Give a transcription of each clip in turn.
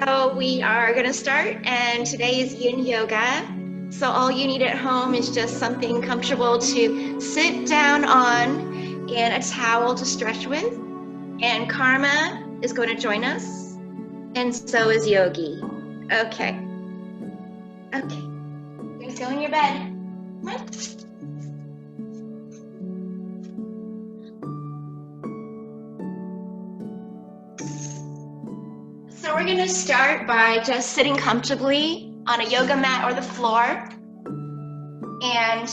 So we are going to start, and today is yin yoga. So all you need at home is just something comfortable to sit down on and a towel to stretch with. And Karma is going to join us, and so is Yogi. Okay. Okay. You're going to go in your bed. Come on. So we're going to start by just sitting comfortably on a yoga mat or the floor. And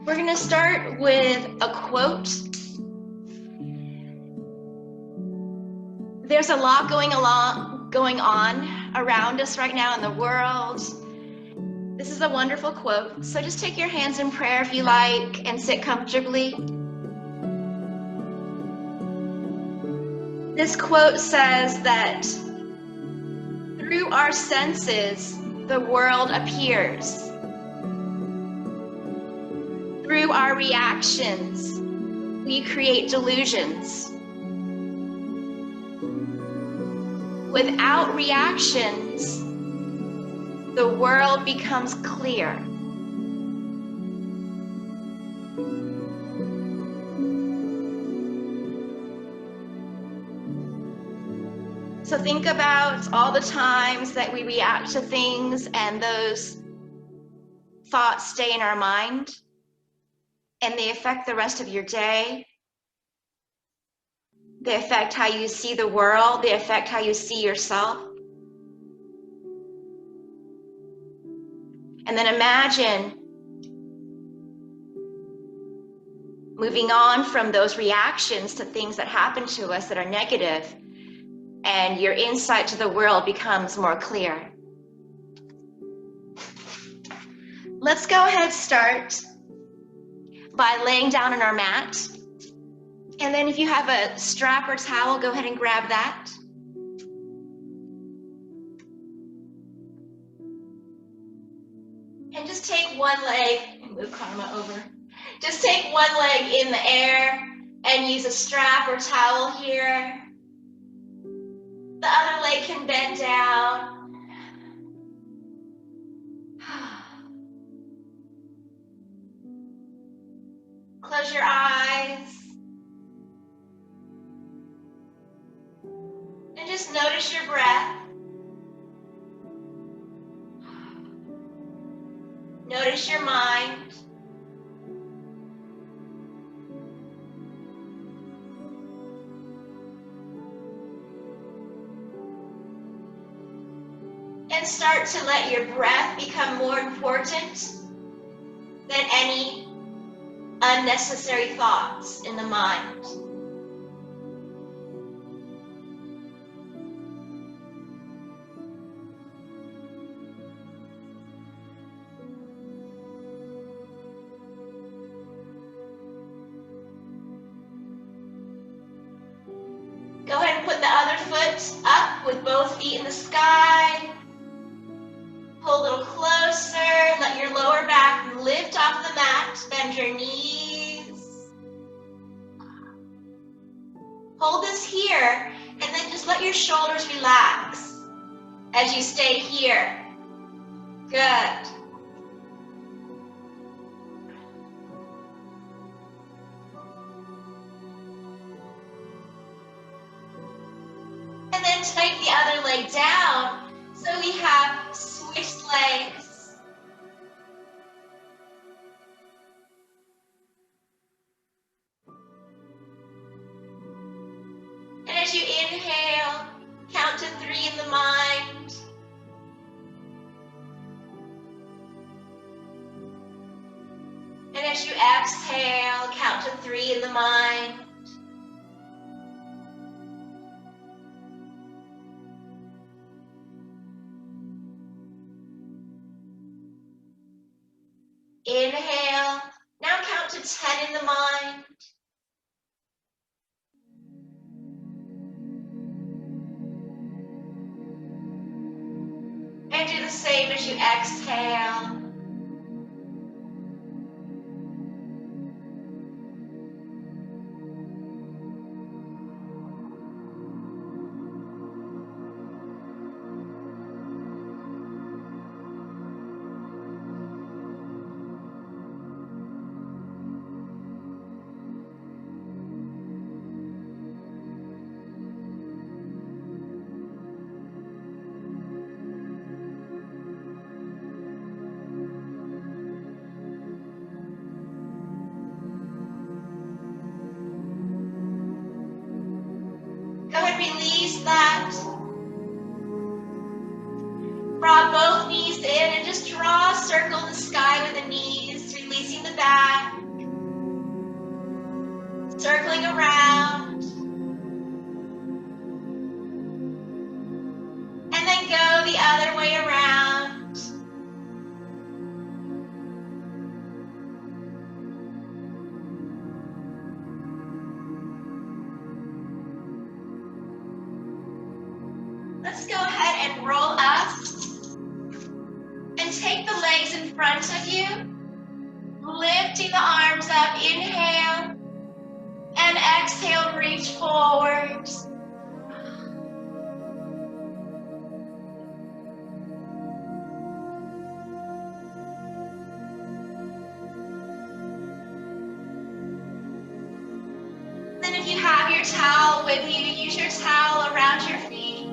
we're going to start with a quote. There's a lot going on around us right now in the world. This is a wonderful quote. So just take your hands in prayer if you like and sit comfortably. This quote says that through our senses, the world appears. Through our reactions, we create delusions. Without reactions, the world becomes clear. So think about all the times that we react to things and those thoughts stay in our mind and they affect the rest of your day. They affect how you see the world. They affect how you see yourself. And then imagine moving on from those reactions to things that happen to us that are negative, and your insight to the world becomes more clear. Let's go ahead, start by laying down on our mat. And then if you have a strap or towel, go ahead and grab that. And just take one leg, and move Karma over. Just take one leg in the air and use a strap or towel here. The other leg can bend down. Close your eyes. And just notice your breath. Notice your mind. And start to let your breath become more important than any unnecessary thoughts in the mind. Go ahead and put the other foot up with both feet in the sky. Pull a little closer. Let your lower back lift off the mat. Bend your knees. Hold this here, and then just let your shoulders relax as you stay here. Good. And then take the other leg down. So we have switched legs. And as you inhale, count to 3 in the mind. And as you exhale, count to 3 in the mind. Inhale. Now count to 10 in the mind. And do the same as you exhale. release that. Draw both knees in and just draw a circle in the sky with the knees, releasing the back. Circling around. And then go the other way around. Let's go ahead and roll up and take the legs in front of you, lifting the arms up, inhale, and exhale, reach forward. Then if you have your towel with you, use your towel around your feet.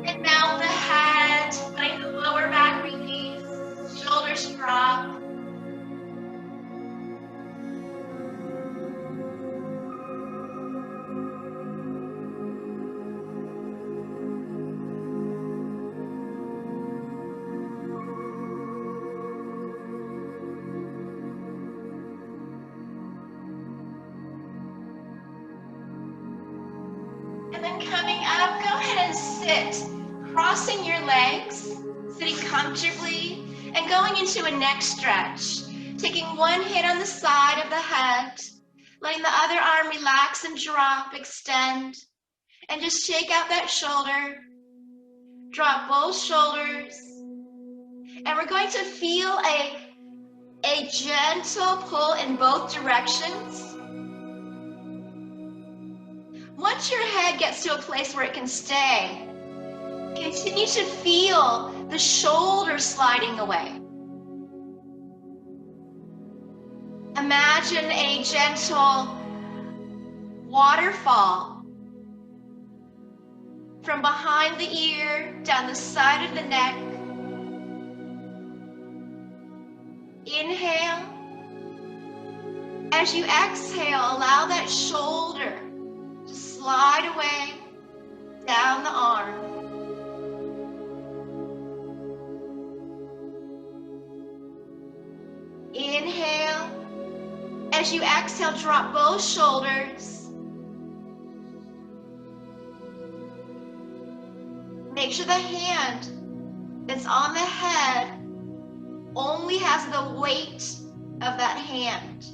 And mount the head, letting the lower back release, shoulders drop. And then coming up, go ahead and sit, crossing your legs, sitting comfortably, and going into a neck stretch. Taking one hand on the side of the head, letting the other arm relax and drop, extend, and just shake out that shoulder. Drop both shoulders. And we're going to feel a gentle pull in both directions. Once your head gets to a place where it can stay, continue to feel the shoulders sliding away. Imagine a gentle waterfall from behind the ear, down the side of the neck. Inhale. As you exhale, allow that shoulder to slide away down the arm. Inhale. As you exhale, drop both shoulders. Make sure the hand that's on the head only has the weight of that hand.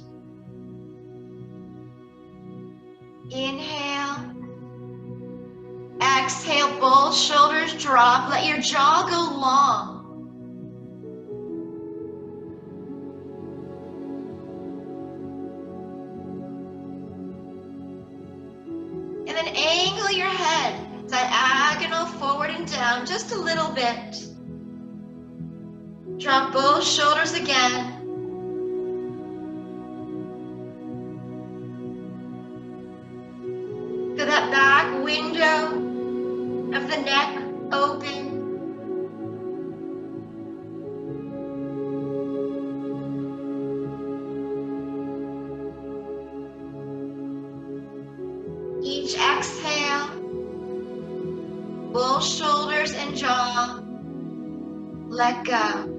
Inhale. Exhale, both shoulders drop. Let your jaw go long. And then angle your head diagonal forward and down just a little bit. Drop both shoulders again. Feel that back window of the neck open. Each exhale, both shoulders and jaw let go.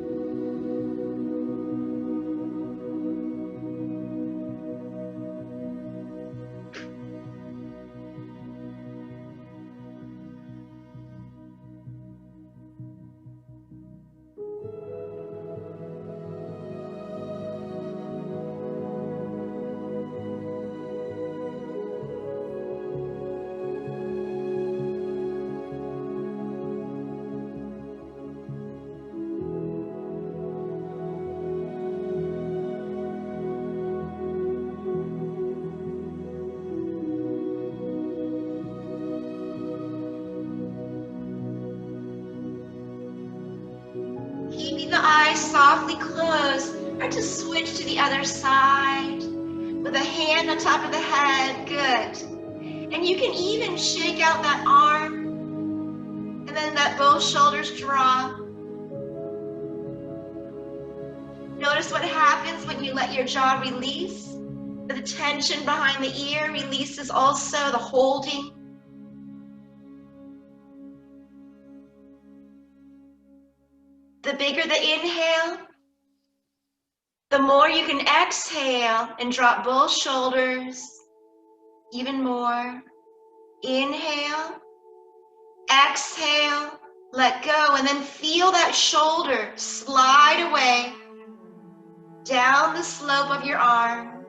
Keeping the eyes softly closed, or to switch to the other side with a hand on top of the head. Good. And you can even shake out that arm and then let both shoulders drop. Notice what happens when you let your jaw release The tension behind the ear releases also the holding. The bigger the inhale, the more you can exhale and drop both shoulders even more. Inhale, exhale, let go, and then feel that shoulder slide away down the slope of your arm.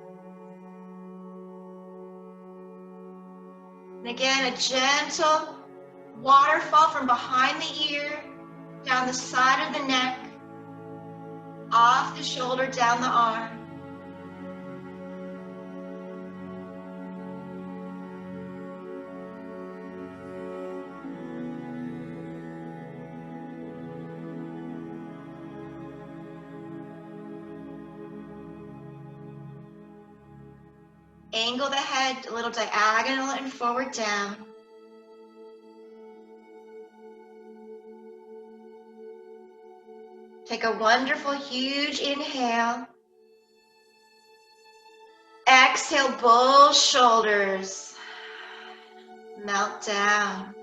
And again, a gentle waterfall from behind the ear, down the side of the neck, off the shoulder, down the arm. Angle the head a little diagonal and forward down. Take a wonderful, huge inhale. Exhale, both shoulders melt down.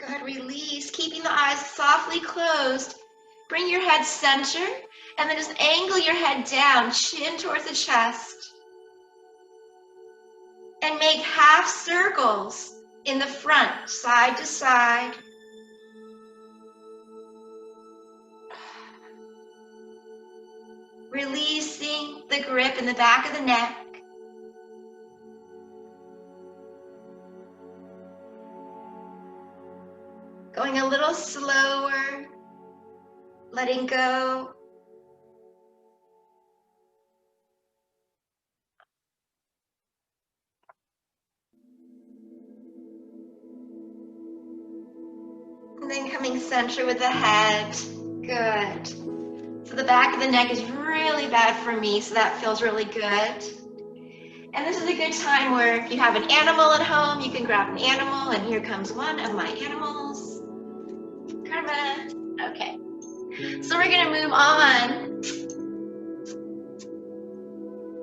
Good, release, keeping the eyes softly closed. Bring your head center, and then just angle your head down, chin towards the chest. And make half circles in the front, side to side. Releasing the grip in the back of the neck. Going a little slower, letting go. And then coming center with the head. Good. So the back of the neck is really bad for me, so that feels really good. And this is a good time where if you have an animal at home, you can grab an animal, and here comes one of my animals. Karma. Okay. So we're gonna move on.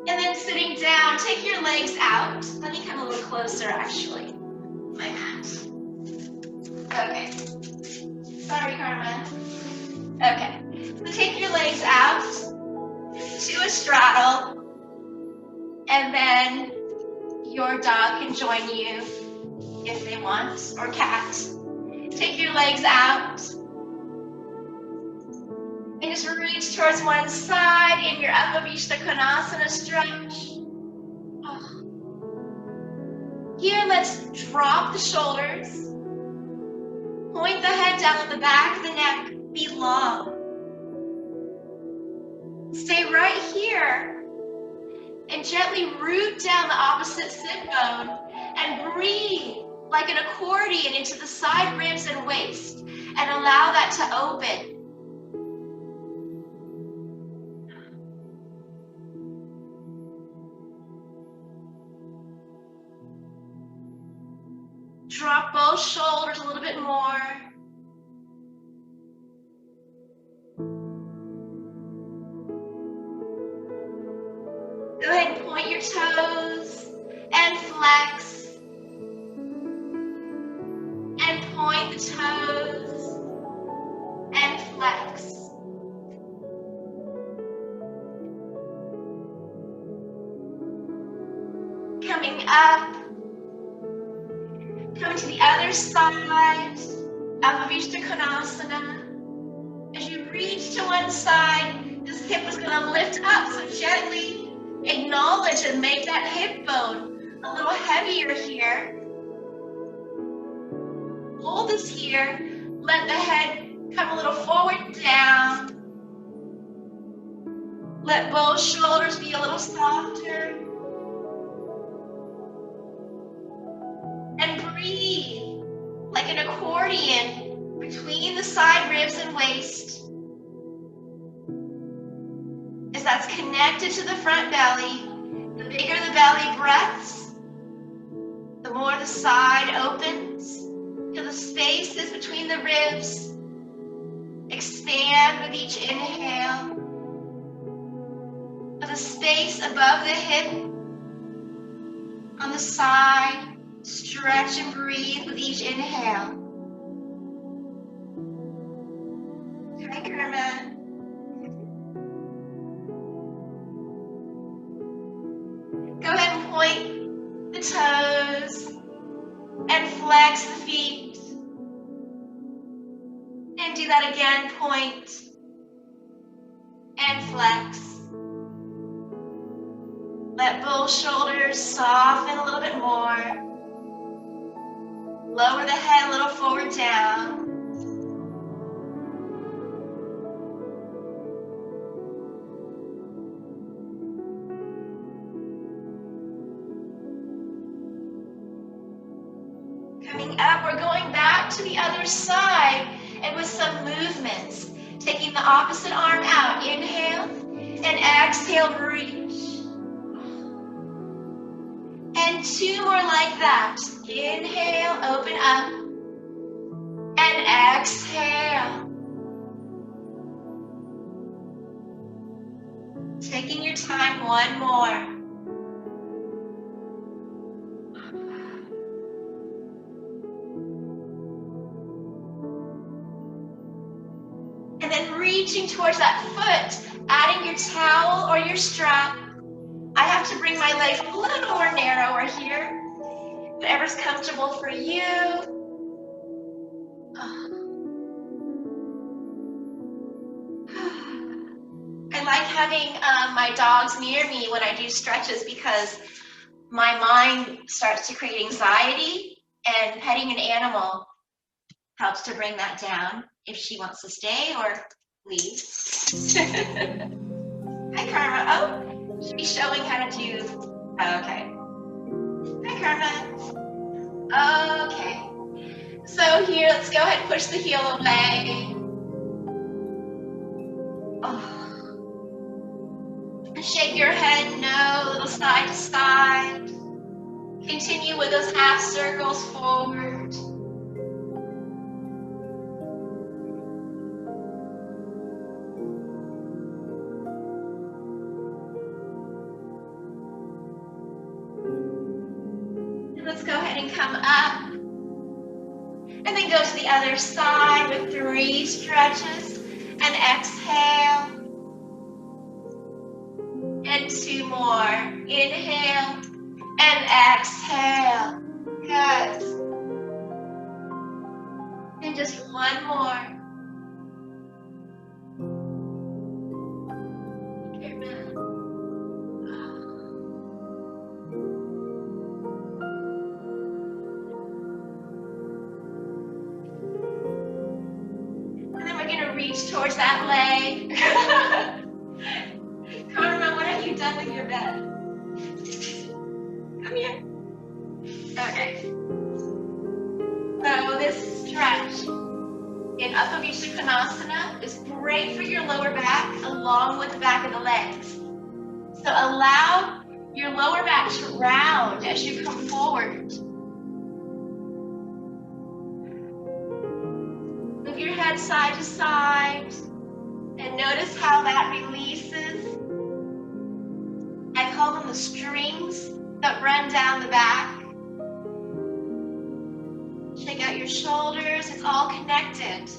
And then sitting down, take your legs out. Let me come a little closer, actually. My mat. Okay. Sorry, Karma. Okay. So take your legs out to a straddle, and then your dog can join you if they want, or cat. Take your legs out and just reach towards one side in your Upavishta Konasana stretch. Here, let's drop the shoulders. Point the head down on the back of the neck. Be long. Stay right here and gently root down the opposite sit bone and breathe like an accordion into the side ribs and waist, and allow that to open. Drop both shoulders a little bit more. Go ahead and point your toes and flex. And point the toes and flex. Coming up. Coming to the other side. Upavishta Konasana. As you reach to one side, this hip is going to lift up. So gently acknowledge and make that hip bone a little heavier here. Hold this here. Let the head come a little forward, down. Let both shoulders be a little softer. And breathe like an accordion between the side ribs and waist. As that's connected to the front belly, the bigger the belly breaths, the more the side opens. Feel the spaces between the ribs expand with each inhale. Feel the space above the hip on the side. Stretch and breathe with each inhale. Hi, Karma. Go ahead and point the toes and flex the feet. And do that again, point and flex. Let both shoulders soften a little bit more. Lower the head a little forward, down. Coming up, we're going back to the other side and with some movements. Taking the opposite arm out. Inhale and exhale, reach. And two more like that. Inhale, open up. And exhale. Taking your time, one more. And then reaching towards that foot, adding your towel or your strap. I have to bring my legs a little more narrower here. Whatever's comfortable for you. I like having my dogs near me when I do stretches because my mind starts to create anxiety, and petting an animal helps to bring that down if she wants to stay or leave. Hi, Karma. Oh, she's showing how to do. Okay. Hi, Karma. Okay. So here, let's go ahead and push the heel away. Oh. Shake your head, no, a little side to side. Continue with those half circles forward. And let's go ahead and come up. And then go to the other side with 3 stretches. And exhale. And 2 more. Inhale and exhale. Good. And just 1 more. And then we're going to reach towards that leg. Karma, what have you done with your bed? Come here. Okay. So this stretch in Upavishta Konasana is great for your lower back along with the back of the legs. So allow your lower back to round as you come forward. Move your head side to side and notice how that releases. I call them the strings that run down the back. Shake out your shoulders, it's all connected.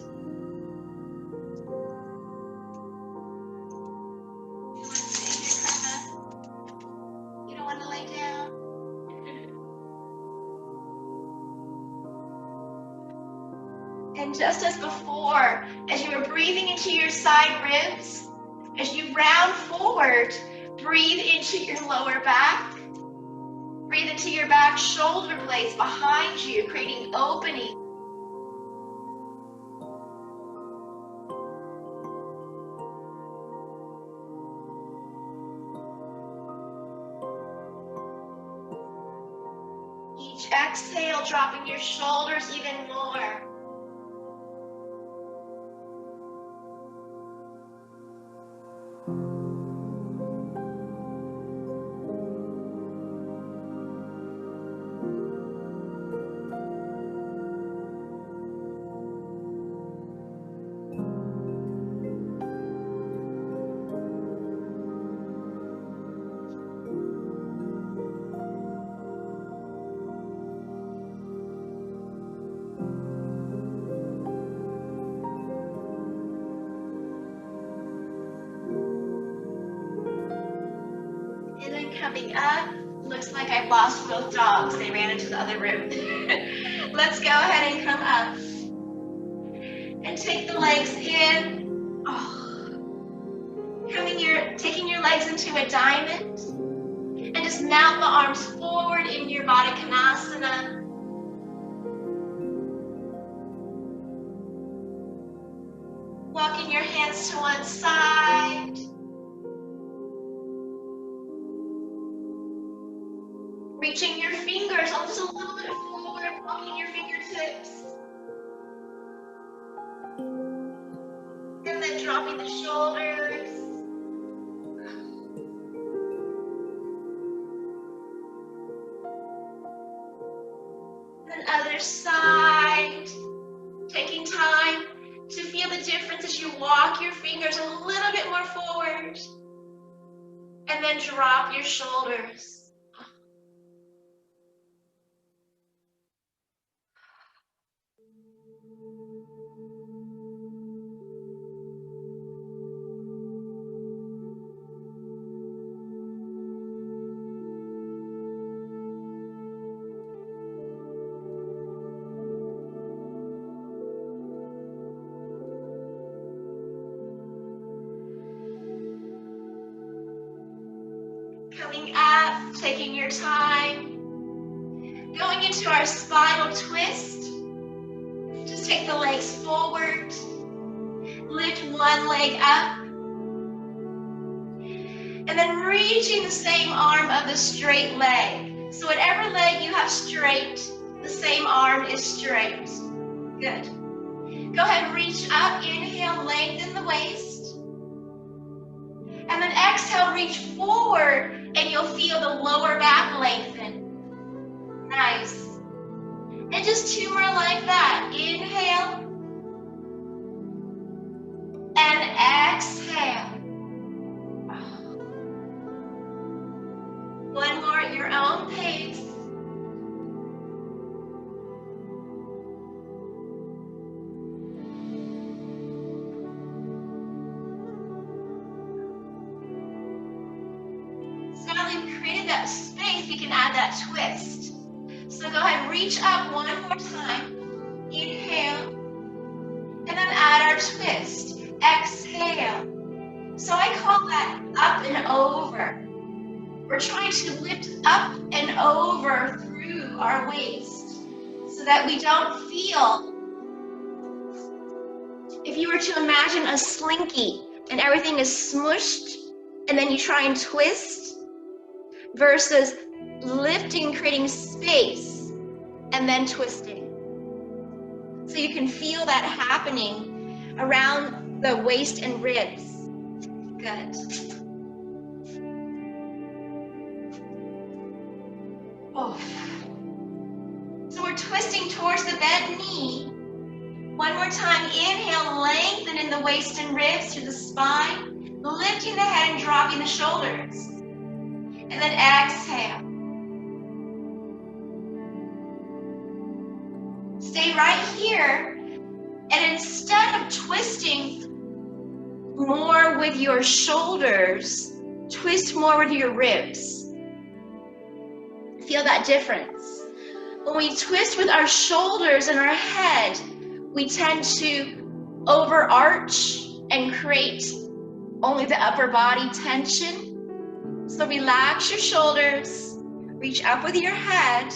You don't want to lay down? And just as before, as you are breathing into your side ribs, as you round forward, breathe into your lower back. Breathe into your back shoulder blades behind you, creating opening. Each exhale, dropping your shoulders even more. And then coming up, looks like I've lost both dogs. They ran into the other room. Let's go ahead and come up. And take the legs in. Oh. Taking your legs into a diamond. And just mount the arms forward in your Baddha Konasana. Walking your hands to one side. Reaching your fingers just a little bit forward, walking your fingertips. And then dropping the shoulders. And other side. Taking time to feel the difference as you walk your fingers a little bit more forward. And then drop your shoulders. Coming up, taking your time, going into our spinal twist. Just take the legs forward, lift one leg up, and then reaching the same arm of the straight leg. So whatever leg you have straight, the same arm is straight. Good. Go ahead and reach up, inhale, lengthen the waist. And then exhale, reach forward, and you'll feel the lower back lengthen. Nice. And just two more like that. Inhale. And exhale. One more at your own pace. That space, we can add that twist. So go ahead and reach up one more time. Inhale. And then add our twist. Exhale. So I call that up and over. We're trying to lift up and over through our waist so that we don't feel. If you were to imagine a slinky and everything is smushed and then you try and twist, versus lifting, creating space, and then twisting. So you can feel that happening around the waist and ribs. Good. Oh. So we're twisting towards the bent knee. One more time, inhale, lengthen in the waist and ribs through the spine, lifting the head and dropping the shoulders. And then exhale. Stay right here. And instead of twisting more with your shoulders, twist more with your ribs. Feel that difference. When we twist with our shoulders and our head, we tend to overarch and create only the upper body tension. So relax your shoulders, reach up with your head.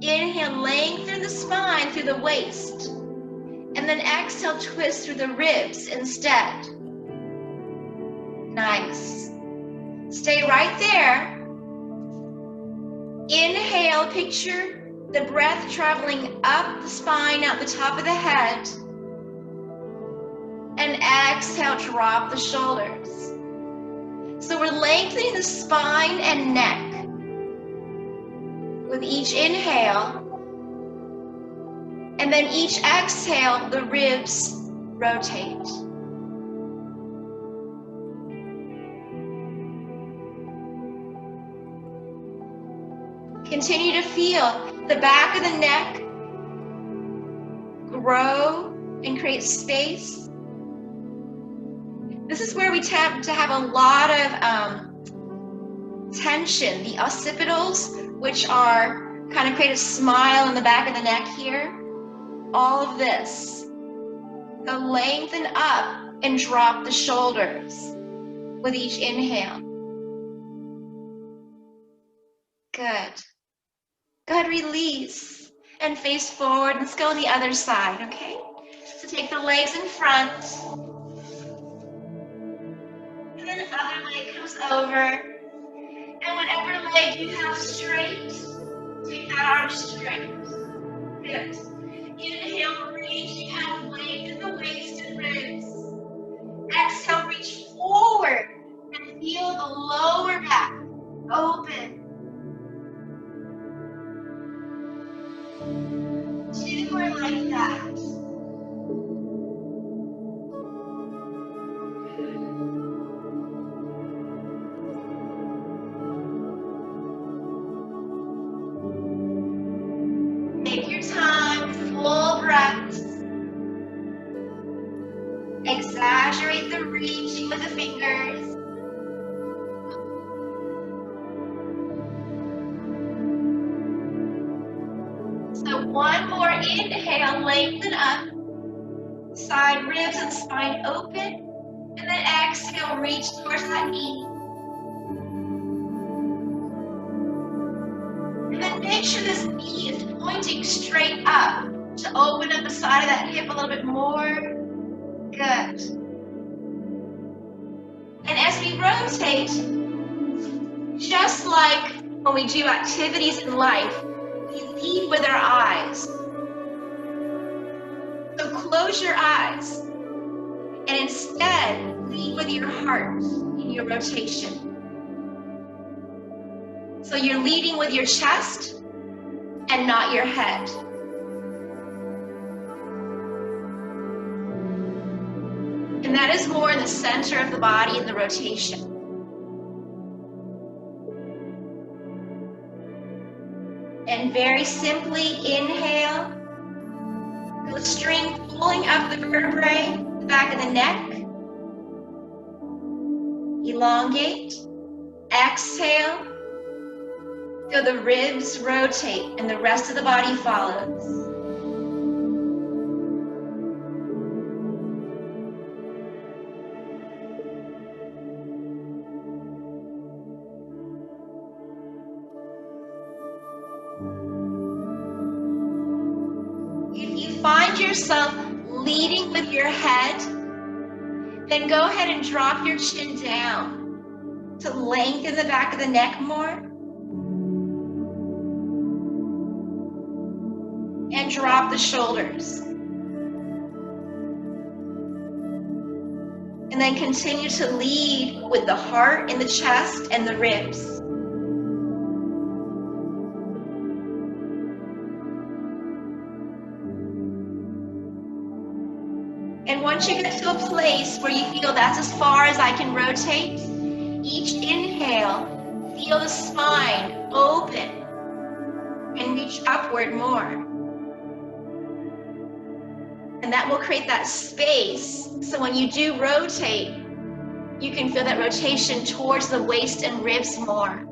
Inhale, lengthen the spine through the waist. And then exhale, twist through the ribs instead. Nice. Stay right there. Inhale, picture the breath traveling up the spine, out the top of the head. And exhale, drop the shoulders. So we're lengthening the spine and neck. With each inhale. And then each exhale, the ribs rotate. Continue to feel the back of the neck grow and create space. This is where we tend to have a lot of tension. The occipitals, which are kind of create a smile in the back of the neck here. All of this. So lengthen up and drop the shoulders with each inhale. Good. Good, release and face forward. Let's go on the other side, okay? So take the legs in front. And then the other leg comes over. And whatever leg you have straight, take that arm straight. Good. Inhale, reach, you have length in the waist and ribs. Exhale, reach forward and feel the lower back open. 2 more like that. Take your time, full breaths. Exaggerate the reaching with the fingers. So one more inhale, lengthen up. Side ribs and spine open. And then exhale, reach towards that knee. And then make sure this knee is pointing straight up to open up the side of that hip a little bit more. Good. And as we rotate, just like when we do activities in life, we lead with our eyes. So close your eyes and instead lead with your heart in your rotation. So you're leading with your chest and not your head. And that is more in the center of the body in the rotation. And very simply inhale. Feel the string pulling up the vertebrae, the back of the neck. Elongate. Exhale. Feel the ribs rotate and the rest of the body follows. If you find yourself leading with your head, then go ahead and drop your chin down to lengthen the back of the neck more. And drop the shoulders. And then continue to lead with the heart in the chest and the ribs. And once you get to a place where you feel that's as far as I can rotate, each inhale, feel the spine open and reach upward more. And that will create that space. So when you do rotate, you can feel that rotation towards the waist and ribs more.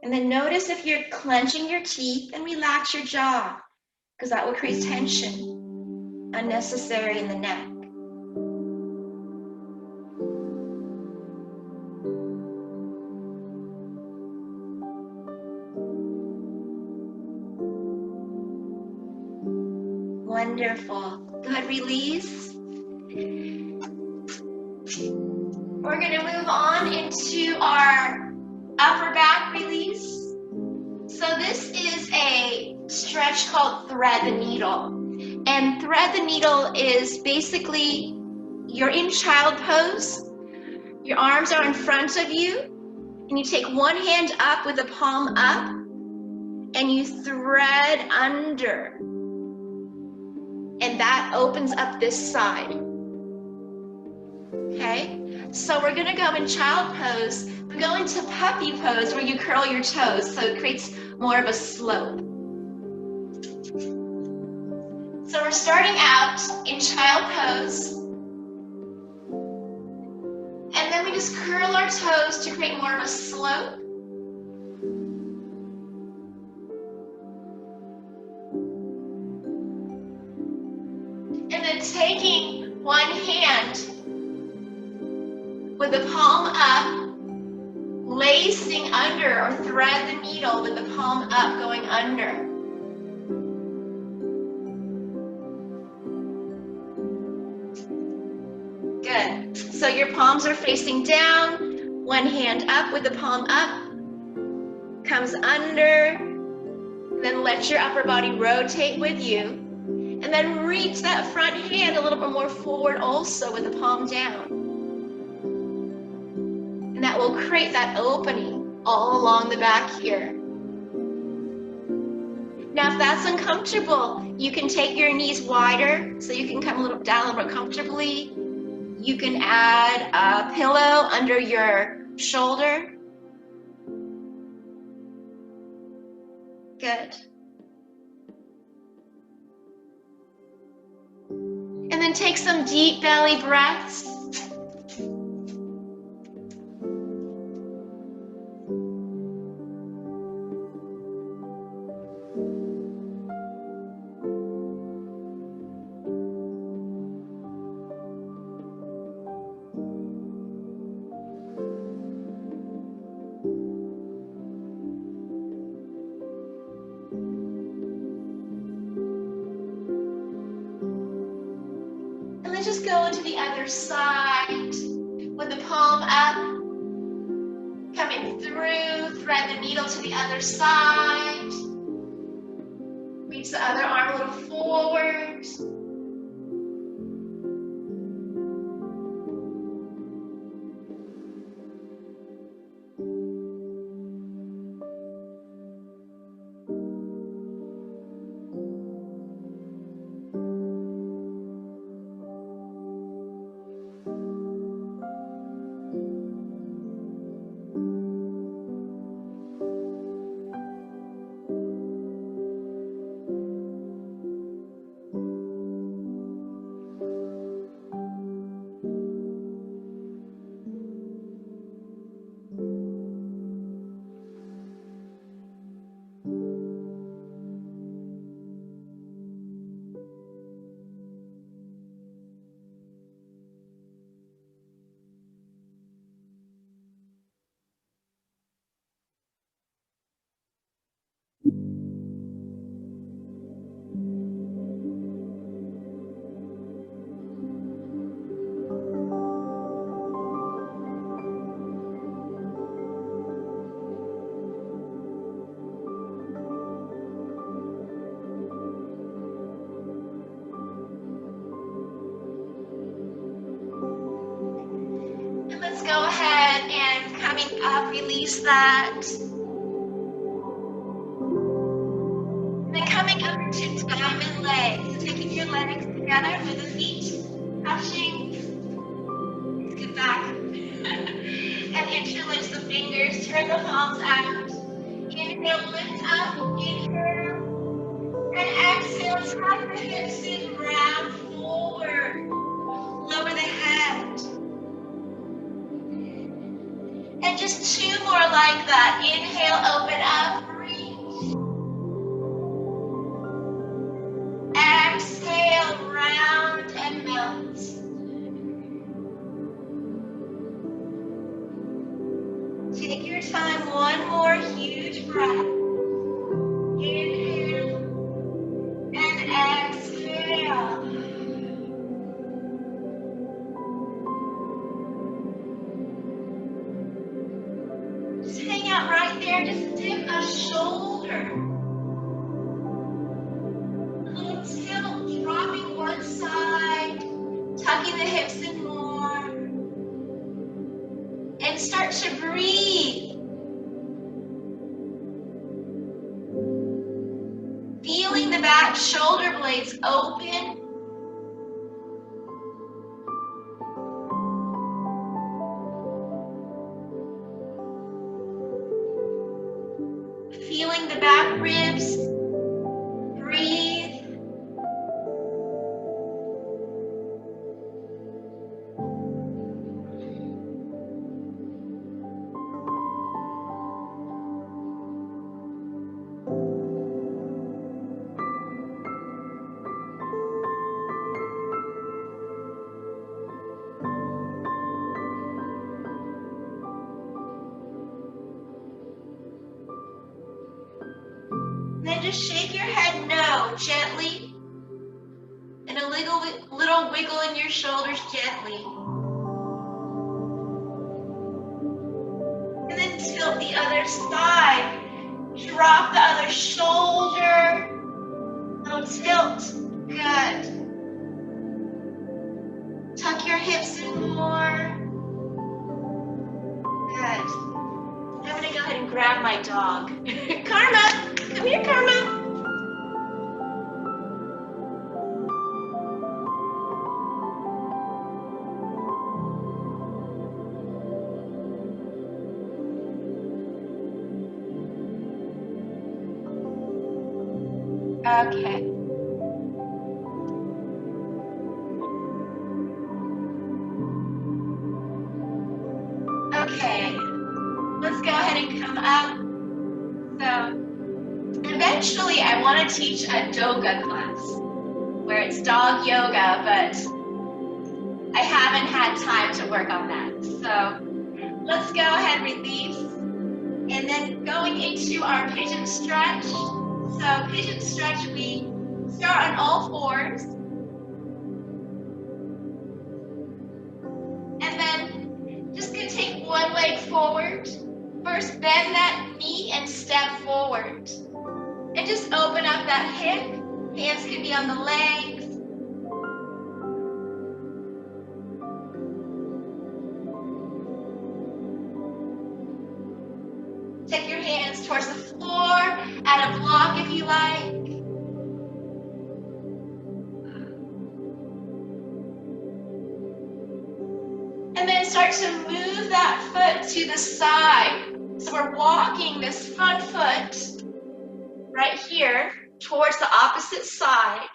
And then notice if you're clenching your teeth, and relax your jaw, because that will create tension, unnecessary in the neck. Wonderful. Good, release. We're going to move on into our upper back release. So this is a stretch called thread the needle. And thread the needle is basically you're in child pose. Your arms are in front of you, and you take one hand up with the palm up, and you thread under. And that opens up this side. Okay? So we're gonna go in child pose, but go into puppy pose where you curl your toes, so it creates more of a slope. So we're starting out in child pose, and then we just curl our toes to create more of a slope. And then taking one hand with the palm up, lacing under, or thread the needle with the palm up going under. Good. So your palms are facing down, one hand up with the palm up, comes under, then let your upper body rotate with you, and then reach that front hand a little bit more forward also with the palm down. And that will create that opening all along the back here. Now, if that's uncomfortable, you can take your knees wider so you can come a little down a little more comfortably. You can add a pillow under your shoulder. Good. And then take some deep belly breaths. Just go into the other side with the palm up, coming through, thread the needle to the other side, reach the other arm a little forward. Let's go ahead and coming up, release that. And then coming up to diamond legs. So taking your legs together with the feet touching. Get back. And interlace the fingers, turn the palms out. Inhale, lift up, inhale. And exhale, tuck the hips in, round forward. Lower the head. And just 2 more like that. Inhale, open up, breathe. Exhale, round and melt. Take your time, 1 more huge breath. Inhale and exhale. Just hang out right there, just dip a shoulder. A little tilt, dropping one side, tucking the hips in more. And start to breathe. Feeling the back shoulder blades open. Feeling the back ribs. Breathe. Then just shake your head no gently, and a little wiggle in your shoulders gently. And then tilt the other side. Drop the other shoulder. Little tilt. Good. Tuck your hips in more. Good. I'm going to go ahead and grab my dog. Karma! Come here, Karma. Okay. Okay. Let's go ahead and come up. So, eventually I want to teach a yoga class where it's dog yoga, but I haven't had time to work on that. So, let's go ahead, release. And then going into our pigeon stretch. So pigeon stretch, we start on all fours. And then just gonna take one leg forward. First, bend that knee and step forward. And just open up that hip. Hands can be on the legs. Take your hands towards the floor, add a block if you like. And then start to move that foot to the side. So we're walking this front foot right here towards the opposite side.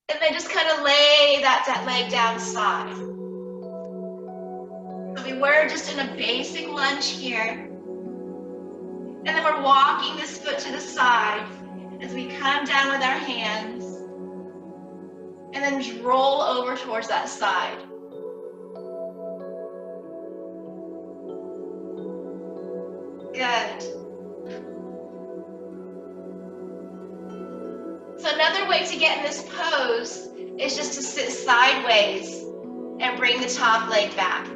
And then just kind of lay that leg down side. So we were just in a basic lunge here. And then we're walking this foot to the side as we come down with our hands. And then just roll over towards that side. Good. So another way to get in this pose is just to sit sideways and bring the top leg back.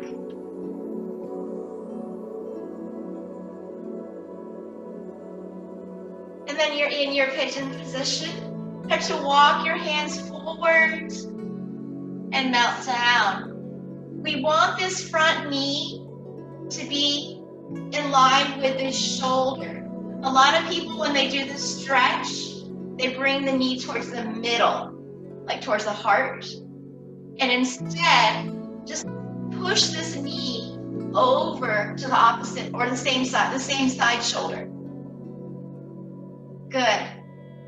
And then you're in your pigeon position. Start to walk your hands forward and melt down. We want this front knee to be in line with this shoulder. A lot of people, when they do the stretch, they bring the knee towards the middle, like towards the heart. And instead, just push this knee over to the opposite or the same side shoulder. Good.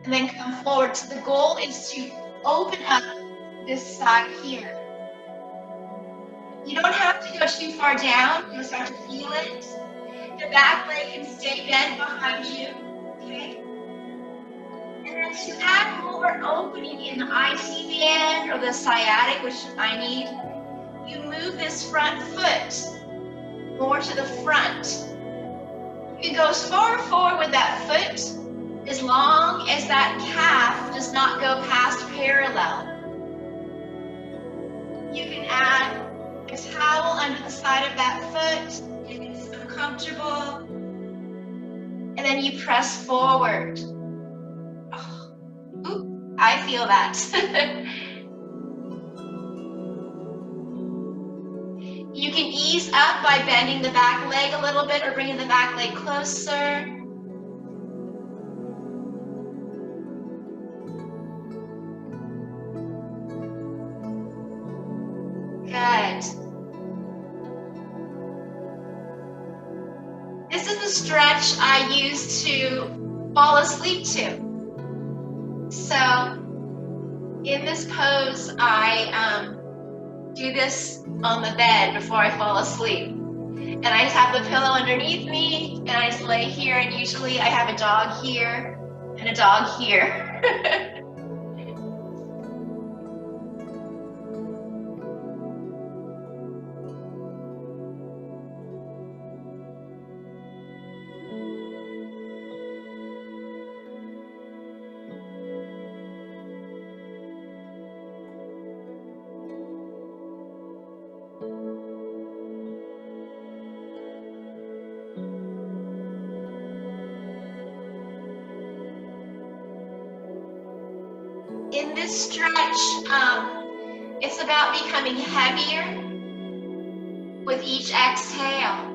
And then come forward. So the goal is to open up this side here. You don't have to go too far down. You'll start to feel it. The back leg can stay bent behind you. Okay. And then to add more opening in the IT band or the sciatic, which I need, you move this front foot more to the front. You can go as far forward with that foot as long as that calf does not go past parallel. You can add a towel under the side of that foot if it's uncomfortable. And then you press forward. Oh, ooh, I feel that. You can ease up by bending the back leg a little bit or bringing the back leg closer. Good. This is the stretch I use to fall asleep to. So in this pose, I do this on the bed before I fall asleep. And I just have the pillow underneath me, and I just lay here, and usually I have a dog here and a dog here. In this stretch, it's about becoming heavier with each exhale.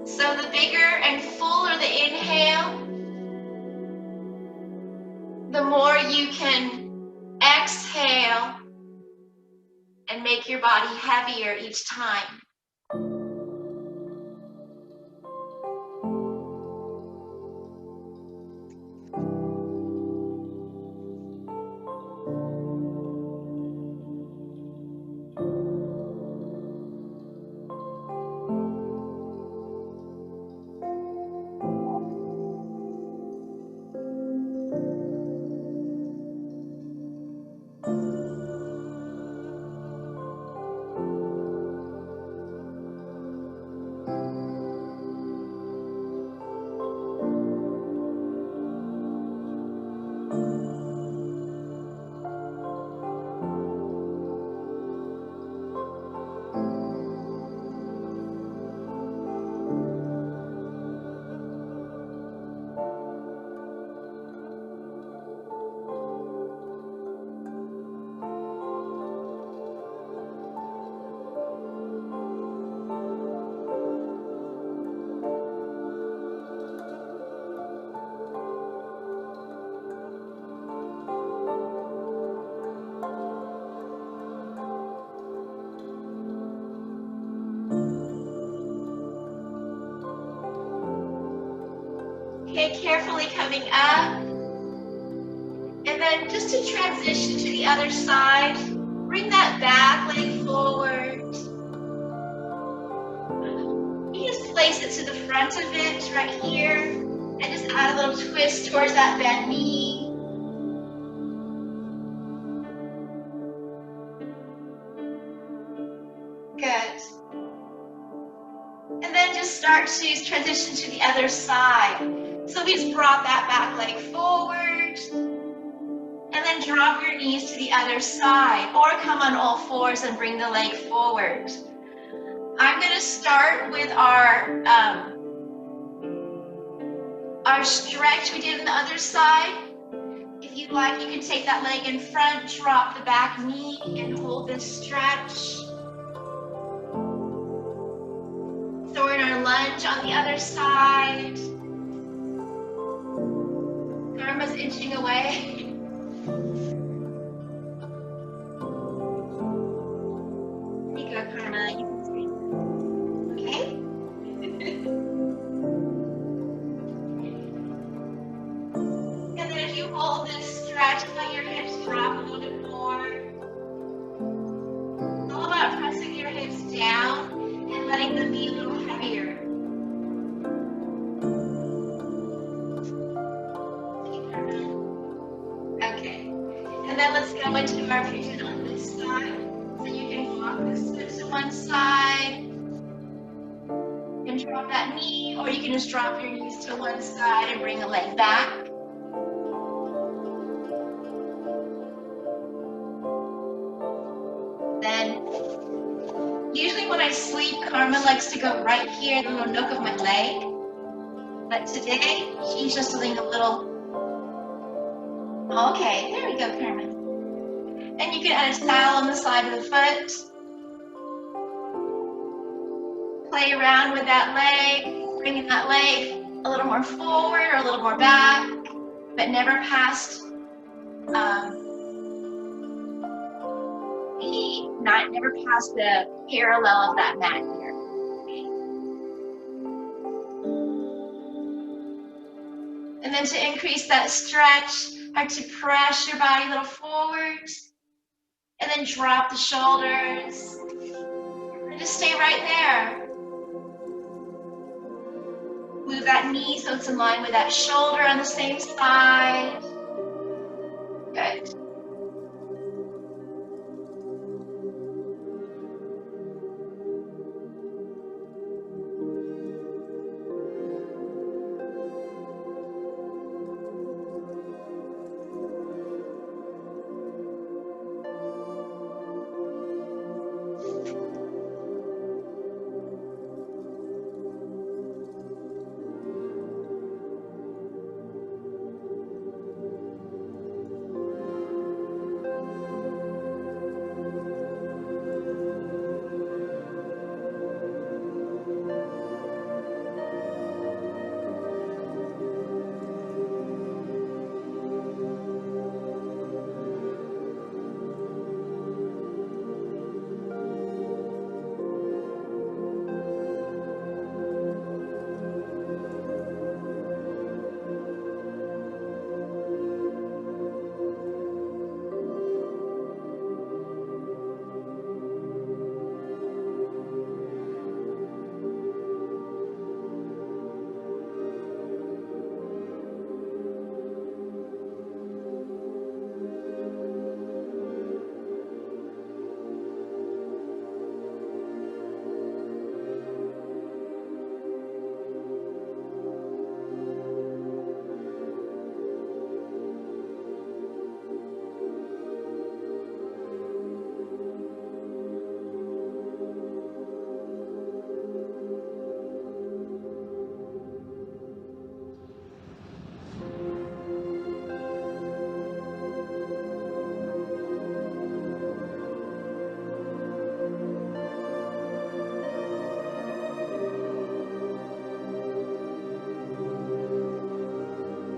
So the bigger and fuller the inhale, the more you can exhale and make your body heavier each time. Okay, carefully coming up. And then just to transition to the other side, bring that back leg forward. You just place it to the front of it right here. And just add a little twist towards that bent knee. Good. And then just start to transition to the other side. So we just brought that back leg forward. And then drop your knees to the other side. Or come on all fours and bring the leg forward. I'm going to start with our stretch we did on the other side. If you'd like, you can take that leg in front, drop the back knee, and hold this stretch. So we're in our lunge on the other side. Karma's inching away. There you go, Karma. You can see. Okay? And then if you hold this stretch, let your hips drop a little bit more. And then let's go into our fusion on this side. So you can walk this foot to one side and drop that knee, or you can just drop your knees to one side and bring a leg back. Then, usually when I sleep, Karma likes to go right here, the little nook of my leg. But today, she's just doing a little. Okay, there we go, Karma. And you can add a towel on the side of the foot. Play around with that leg, bringing that leg a little more forward or a little more back, but never past never past the parallel of that mat here. And then to increase that stretch, I like to press your body a little forward, and then drop the shoulders, and just stay right there. Move that knee so it's in line with that shoulder on the same side. Good.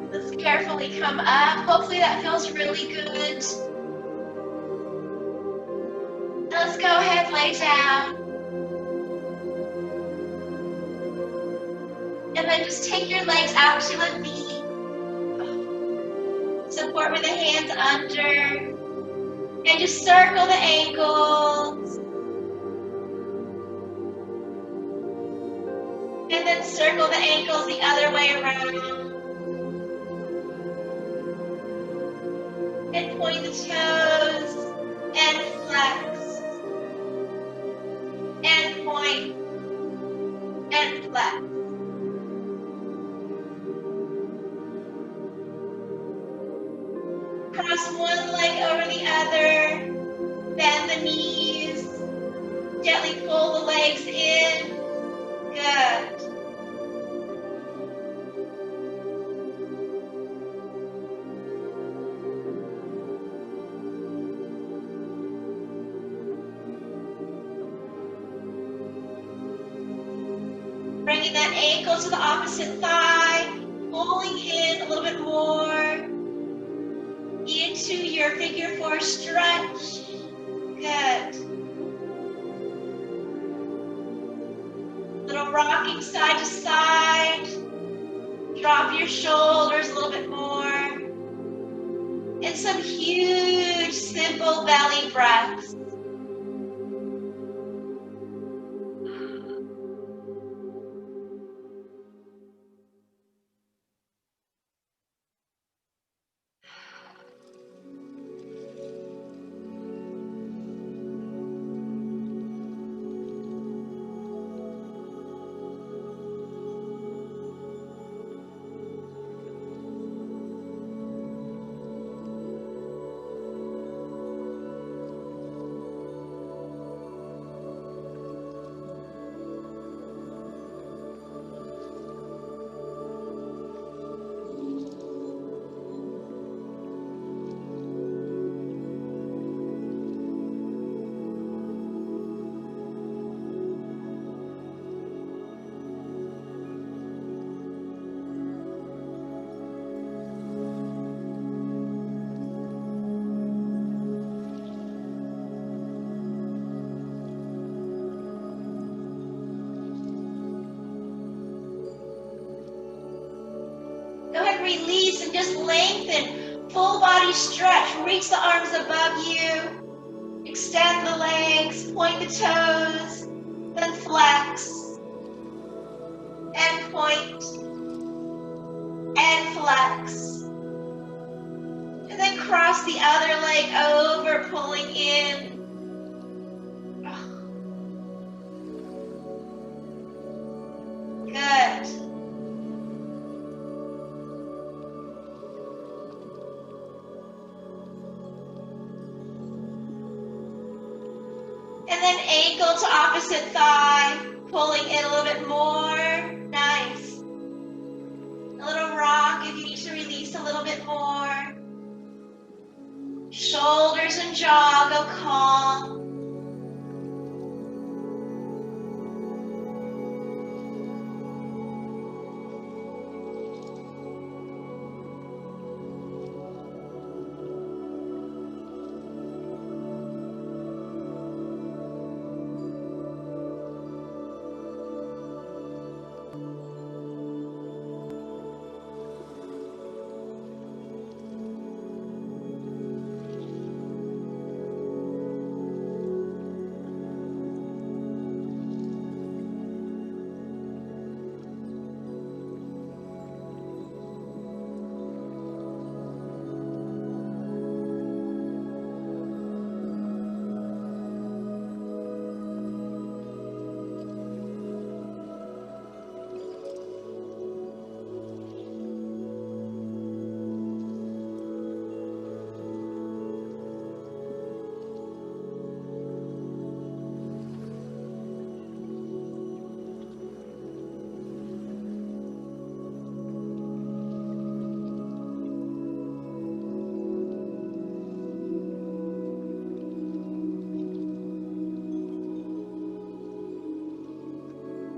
Let's carefully come up. Hopefully that feels really good. Let's go ahead, lay down. And then just take your legs out to the feet. Support with the hands under. And just circle the ankles. And then circle the ankles the other way around. And point the toes. And flex. And point. And flex. Cross one leg over the other. Bend the knees. Gently pull the legs in. Good. Bringing that ankle to the opposite thigh, pulling in a little bit more into your figure four stretch. Good. Little rocking side to side. Drop your shoulders a little bit more. And some huge, simple belly breaths. just lengthen, full body stretch. Reach the arms above you, extend the legs, point the toes, then flex, and point, and flex. And then cross the other leg over, pulling in. Good. And then ankle to opposite thigh, pulling in a little bit more. Nice. A little rock if you need to release a little bit more. Shoulders and jaw go calm.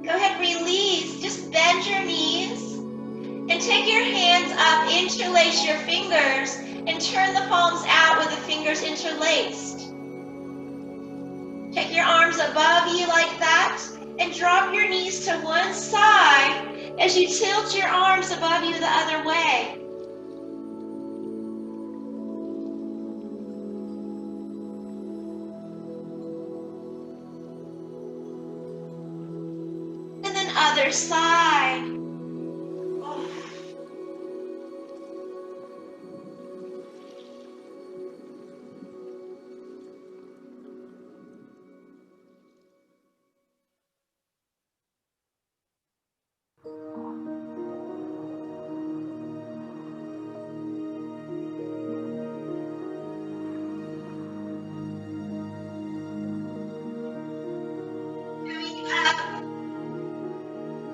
Go ahead, release. Just bend your knees and take your hands up, interlace your fingers, and turn the palms out with the fingers interlaced. Take your arms above you like that and drop your knees to one side as you tilt your arms above you the other way. And then other side.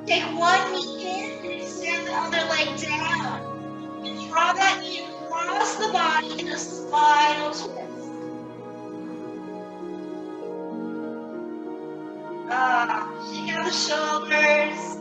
Take one knee in and extend the other leg down. And draw that knee across the body in a spinal twist. Shake out the shoulders.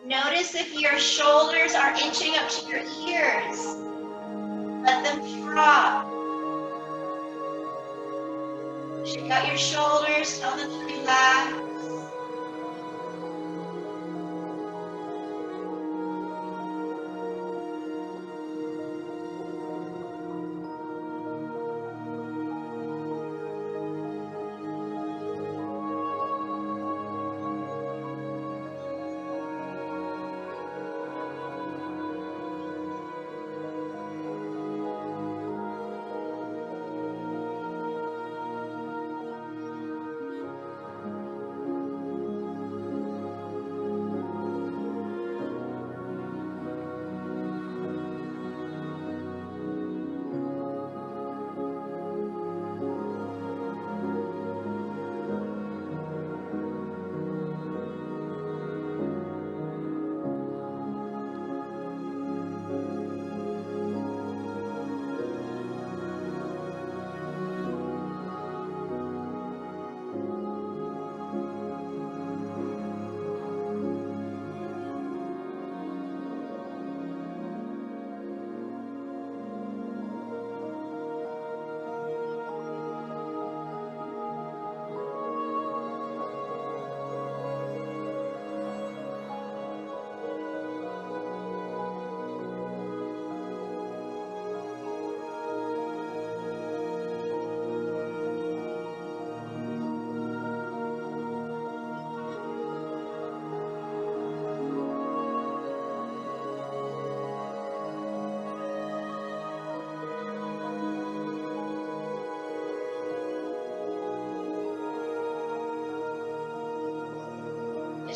Notice if your shoulders are inching up to your ears. Let them drop. Shake out your shoulders, tell them to relax.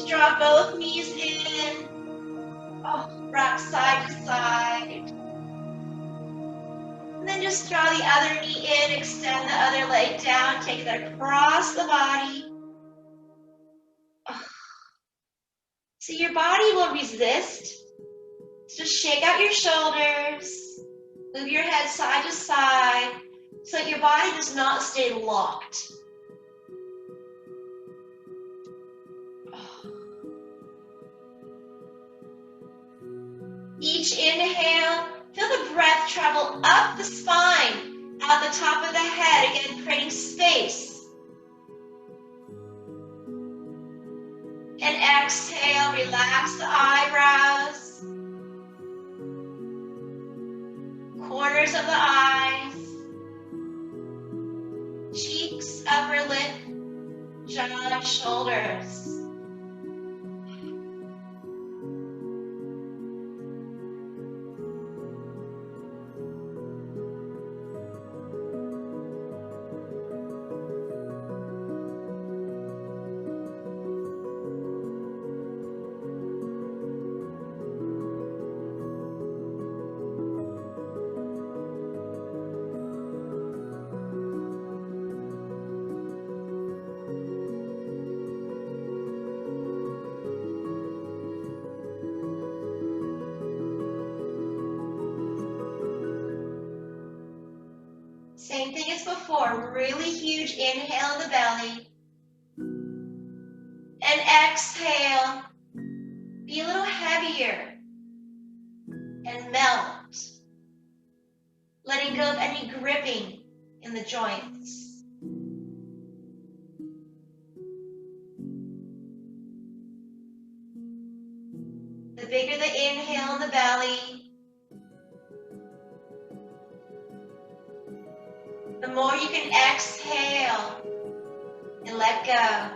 draw both knees in. Oh, rock side to side. And then just draw the other knee in, extend the other leg down, take that across the body. Oh. So your body will resist. Just shake out your shoulders, move your head side to side, so that your body does not stay locked. Each inhale, feel the breath travel up the spine, out the top of the head, again creating space. And exhale, relax the eyebrows, corners of the eyes, cheeks, upper lip, jaw, shoulders. Same thing as before, really huge inhale in the belly. And exhale, be a little heavier and melt, letting go of any gripping in the joints. The bigger the inhale in the belly, the more you can exhale and let go.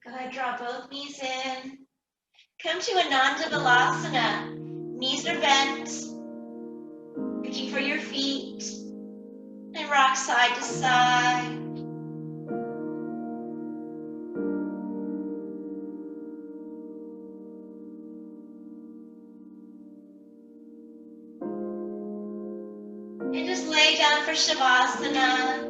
Go ahead, draw both knees in. Come to Ananda Balasana. Knees are bent, reaching for your feet, and rock side to side. And just lay down for Shavasana.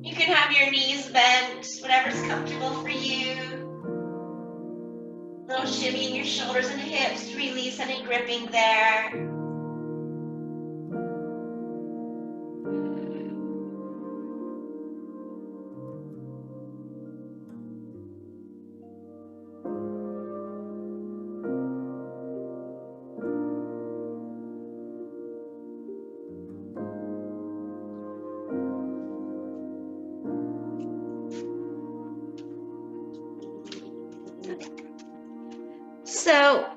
You can have your knees bent, whatever's comfortable for you. A little shimmy in your shoulders and hips to release any gripping there. So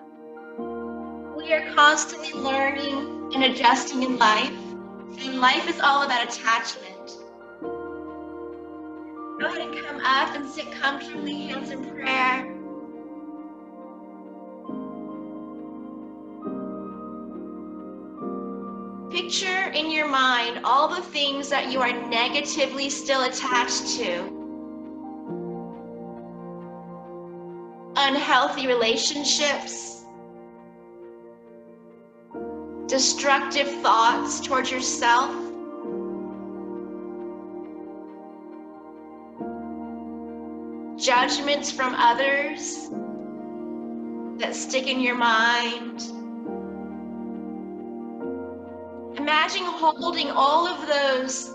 we are constantly learning and adjusting in life. life is all about attachment. Go ahead and come up and sit comfortably, hands in prayer. Picture in your mind all the things that you are negatively still attached to. Unhealthy relationships, destructive thoughts towards yourself, judgments from others that stick in your mind. Imagine holding all of those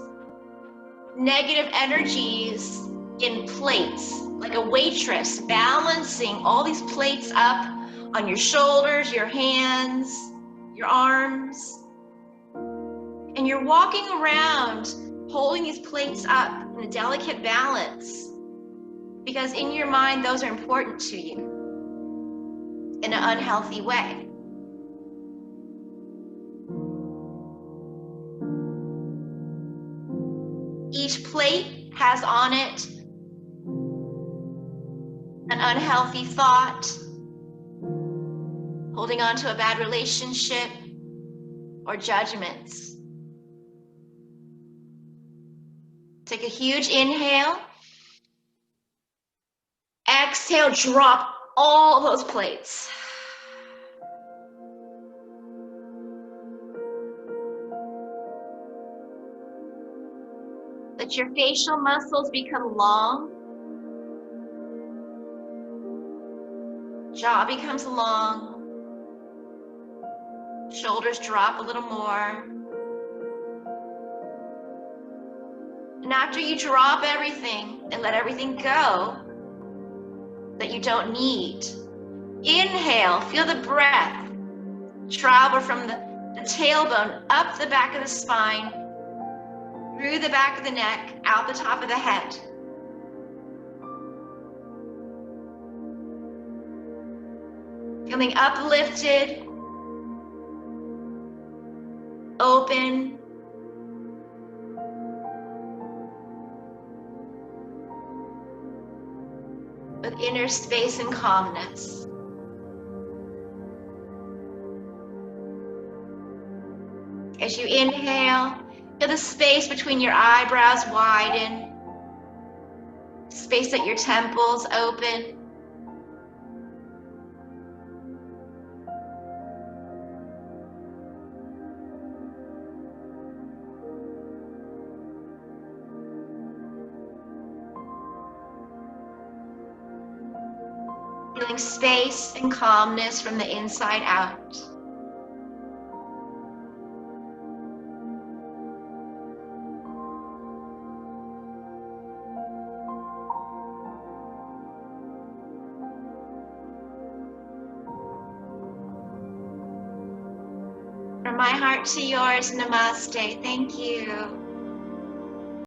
negative energies in plates, like a waitress, balancing all these plates up on your shoulders, your hands, your arms. And you're walking around holding these plates up in a delicate balance, because in your mind, those are important to you in an unhealthy way. Each plate has on it an unhealthy thought, holding on to a bad relationship, or judgments. Take a huge inhale. Exhale, drop all those plates. Let your facial muscles become long. Jaw becomes long. Shoulders drop a little more. And after you drop everything and let everything go that you don't need, inhale, feel the breath travel from the tailbone up the back of the spine, through the back of the neck, out the top of the head. Feeling uplifted, open, with inner space and calmness. As you inhale, feel the space between your eyebrows widen, space at your temples open. Feeling space and calmness from the inside out. From my heart to yours, namaste. Thank you.